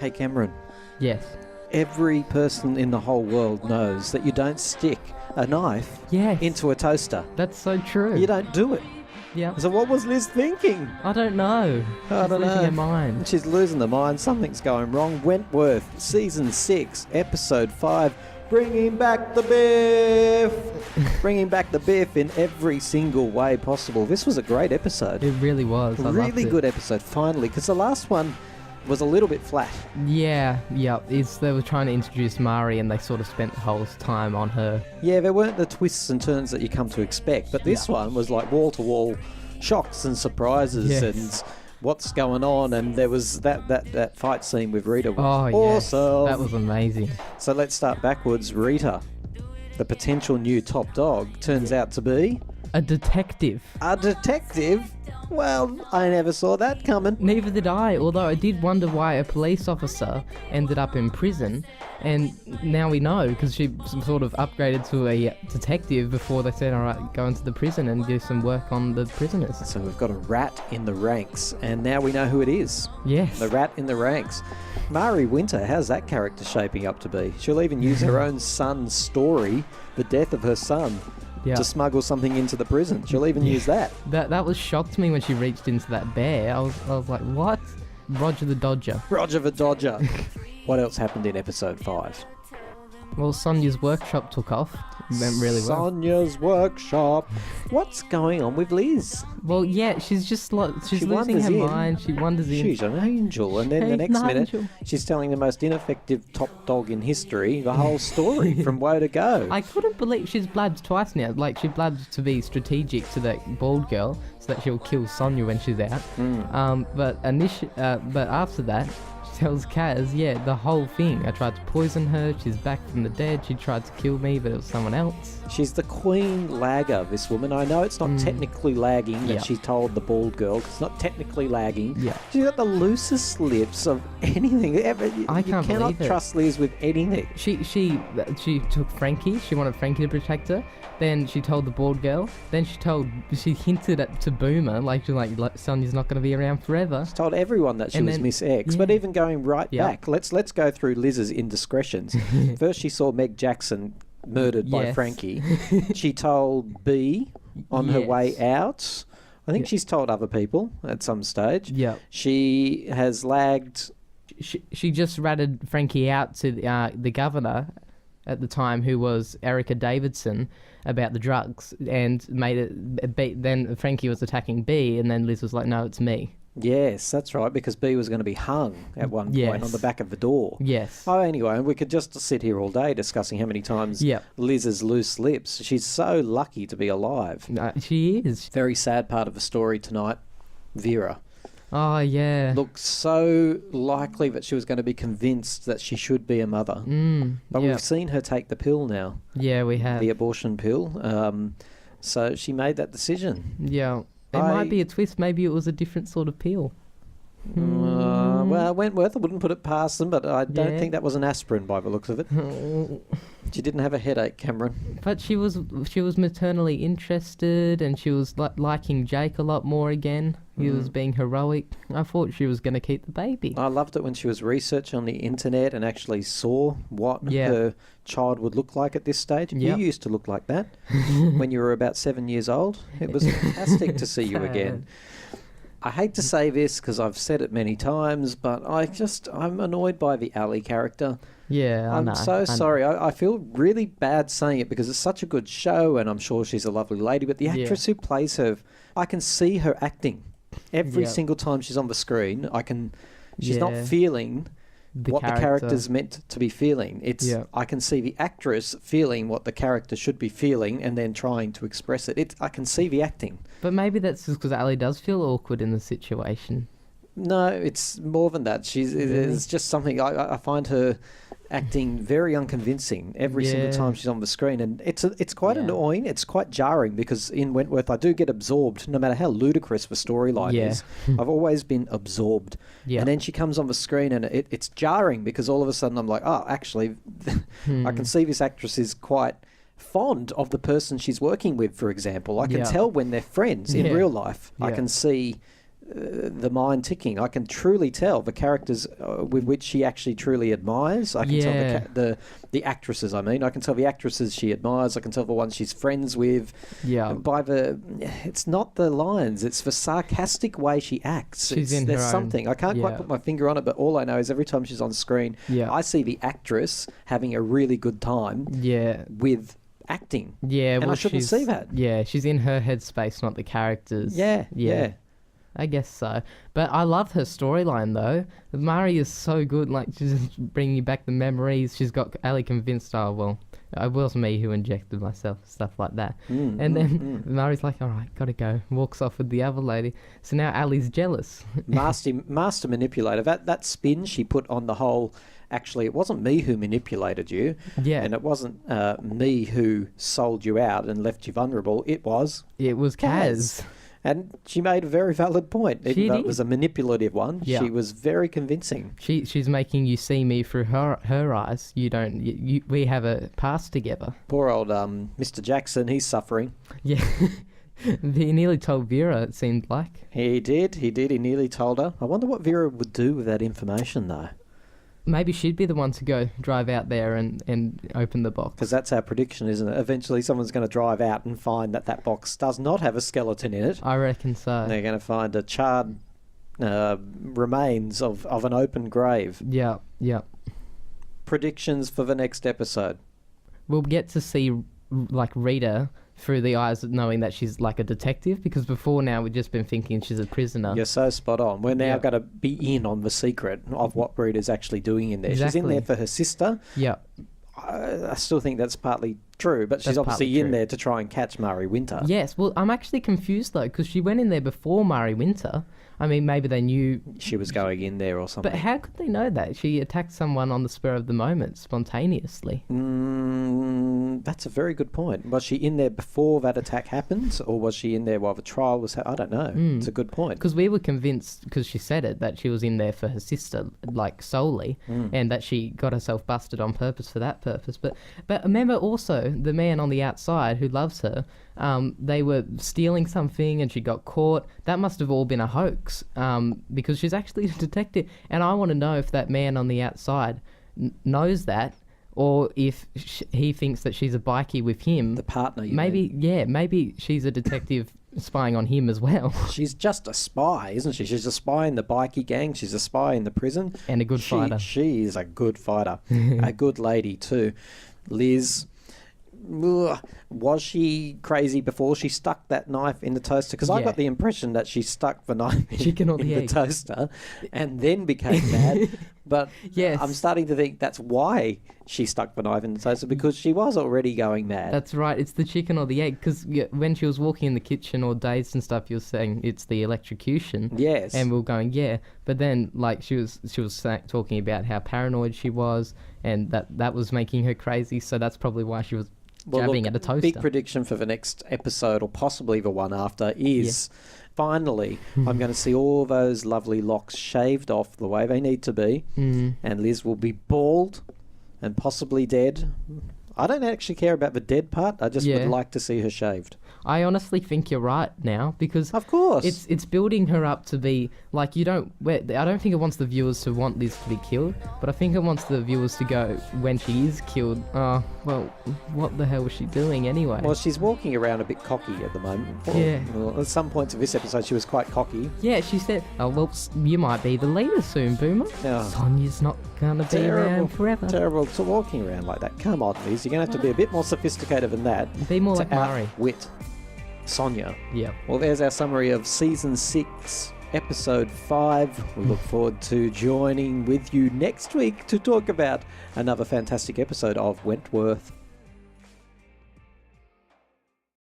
Hey, Cameron. Yes. Every person in the whole world knows that you don't stick a knife into a toaster. That's so true. You don't do it. Yeah. So what was Liz thinking? I don't know. I don't know. Losing her mind. She's losing her mind. Something's going wrong. Wentworth, Season 6, Episode 5. Bringing back the biff. Bringing back the biff in every single way possible. This was a great episode. It really was. I loved Really it. good episode, finally, because the last one was a little bit flat. Yeah. They were trying to introduce Mari and they sort of spent the whole time on her. Yeah, there weren't the twists and turns that you come to expect, but this one was like wall-to-wall shocks and surprises and what's going on, and there was that fight scene with Rita was awesome. That was amazing. So let's start backwards. Rita, the potential new top dog, turns out to be... A detective. A detective? Well, I never saw that coming. Neither did I, although I did wonder why a police officer ended up in prison, and now we know, because she sort of upgraded to a detective before they said, alright, go into the prison and do some work on the prisoners. So we've got a rat in the ranks, and now we know who it is. Yes. The rat in the ranks. Mari Winter, how's that character shaping up to be? She'll even use her own son's story, the death of her son, to smuggle something into the prison. She'll even use that. That was shocked me when she reached into that bear. I was like, what? Roger the Dodger. Roger the Dodger. What else happened in episode 5? Well, Sonia's workshop took off. It went really well. Sonia's workshop. What's going on with Liz? Well, yeah, she's just like, she's losing her mind. She wanders in. She's an angel. And then the next minute, she's telling the most ineffective top dog in history the whole story from woe to go. I couldn't believe she's blabbed twice now. Like, she blabbed to be strategic to that bald girl so that she'll kill Sonia when she's out. But after that, she tells Kaz, the whole thing. I tried to poison her. She's back from the dead. She tried to kill me, but it was someone else. She's the queen lagger, this woman. I know it's not technically lagging that she told the bald girl. It's not technically lagging. Yeah. She's got the loosest lips of anything ever. I can't cannot believe it. trust Liz with anything. She took Frankie. She wanted Frankie to protect her. Then she told the bald girl. Then she hinted to Boomer, like Sonia's not going to be around forever. She told everyone that she was Miss X. But even going right back, let's go through Liz's indiscretions. First, she saw Meg Jackson murdered by Frankie. She told B on her way out. I think she's told other people at some stage. Yeah. She has lagged. She just ratted Frankie out to the governor at the time, who was Erica Davidson, about the drugs, and made it. Then Frankie was attacking B, and then Liz was like, "No, it's me." Yes, that's right, because B was going to be hung at one point on the back of the door. Yes. Oh, anyway, we could just sit here all day discussing how many times Liz's loose lips. She's so lucky to be alive. She is. Very sad part of the story tonight, Vera. Oh, yeah. Looked so likely that she was going to be convinced that she should be a mother. But we've seen her take the pill now. Yeah, we have. The abortion pill. So she made that decision. Yeah. It might be a twist. Maybe it was a different sort of pill. Well, Wentworth, I wouldn't put it past them, but I don't think that was an aspirin by the looks of it. She didn't have a headache, Cameron. But she was maternally interested, and she was liking Jake a lot more again. He was being heroic. I thought she was going to keep the baby. I loved it when she was researching on the internet and actually saw what her child would look like at this stage. You used to look like that when you were about 7 years old. It was fantastic to see you again. I hate to say this because I've said it many times, but I'm annoyed by the Ali character. Yeah, I know. I'm so sorry. I feel really bad saying it because it's such a good show and I'm sure she's a lovely lady, but the actress who plays her, I can see her acting. Every single time she's on the screen, she's not feeling what the character's meant to be feeling. I can see the actress feeling what the character should be feeling and then trying to express it. I can see the acting. But maybe that's just because Ali does feel awkward in the situation. No, it's more than that. It's just something, I find her acting very unconvincing every single time she's on the screen, and it's quite annoying. It's quite jarring because in Wentworth I do get absorbed no matter how ludicrous the storyline is. I've always been absorbed, and then she comes on the screen and it's jarring because all of a sudden I'm like, oh, actually I can see this actress is quite fond of the person she's working with, for example. I can tell when they're friends in real life. I can see the mind ticking. I can truly tell the characters with which she actually truly admires. I can tell the actresses. I mean, I can tell the actresses she admires. I can tell the ones she's friends with. Yeah. It's not the lines. It's the sarcastic way she acts. There's something. I can't quite put my finger on it, but all I know is every time she's on screen, I see the actress having a really good time. With acting. Yeah, and I shouldn't see that. Yeah, she's in her headspace, not the characters. Yeah. I guess so. But I love her storyline, though. Murray is so good. Like, she's just bringing back the memories. She's got Ali convinced, it was me who injected myself, stuff like that. And then Murray's like, all right, gotta go. Walks off with the other lady. So now Ali's jealous. Master manipulator. That spin she put on the whole... Actually, it wasn't me who manipulated you. Yeah. And it wasn't me who sold you out and left you vulnerable. It was Kaz. And she made a very valid point. Even though it was a manipulative one, she was very convincing. She's making you see me through her eyes. We have a past together. Poor old Mr. Jackson, he's suffering. Yeah. He nearly told Vera, it seemed like. He did. He nearly told her. I wonder what Vera would do with that information, though. Maybe she'd be the one to go drive out there and open the box. Because that's our prediction, isn't it? Eventually someone's going to drive out and find that box does not have a skeleton in it. I reckon so. And they're going to find a charred remains of an open grave. Yeah. Predictions for the next episode. We'll get to see, like, Rita through the eyes of knowing that she's like a detective, because before now we've just been thinking she's a prisoner. You're so spot on. We're now going to be in on the secret of what Rita's actually doing in there. Exactly. She's in there for her sister. Yeah. I still think that's partly true, but she's obviously in there to try and catch Murray Winter. Yes, well, I'm actually confused though, because she went in there before Murray Winter. I mean, maybe they knew... She was going in there or something. But how could they know that? She attacked someone on the spur of the moment, spontaneously. That's a very good point. Was she in there before that attack happened, or was she in there while the trial was... I don't know. It's a good point. Because we were convinced, because she said it, that she was in there for her sister, like, solely, and that she got herself busted on purpose for that purpose. But remember also, the man on the outside who loves her, they were stealing something and she got caught. That must have all been a hoax, because she's actually a detective. And I want to know if that man on the outside knows that, or if he thinks that she's a bikie with him. The partner, you maybe, mean? Yeah, maybe she's a detective spying on him as well. She's just a spy, isn't she? She's a spy in the bikie gang. She's a spy in the prison. And a good fighter. She is a good fighter. A good lady too. Liz... Was she crazy before she stuck that knife in the toaster? Because I got the impression that she stuck the knife in the toaster and then became mad. But I'm starting to think that's why she stuck the knife in the toaster, because she was already going mad. That's right. It's the chicken or the egg. Because when she was walking in the kitchen all dazed and stuff, you were saying it's the electrocution. Yes. And we were going, yeah. But then, like, she was talking about how paranoid she was, and that was making her crazy. So that's probably why she was jabbing at a toaster. Big prediction for the next episode, or possibly the one after, is finally I'm going to see all those lovely locks shaved off the way they need to be, and Liz will be bald and possibly dead. I don't actually care about the dead part. I just would like to see her shaved. I honestly think you're right now, because of course it's building her up to be like, I don't think it wants the viewers to want Liz to be killed, but I think it wants the viewers to go, when she is killed, well, what the hell was she doing anyway? Well, she's walking around a bit cocky at the moment. Well, at some points of this episode she was quite cocky. Yeah, she said, oh, well, you might be the leader soon, Boomer. Sonia's not gonna be around forever. Terrible to walking around like that. Come on, Liz, you're gonna have to be a bit more sophisticated than that. Be more like Murray. Outwit Sonia. Yeah. Well, there's our summary of Season 6, Episode 5. We look forward to joining with you next week to talk about another fantastic episode of Wentworth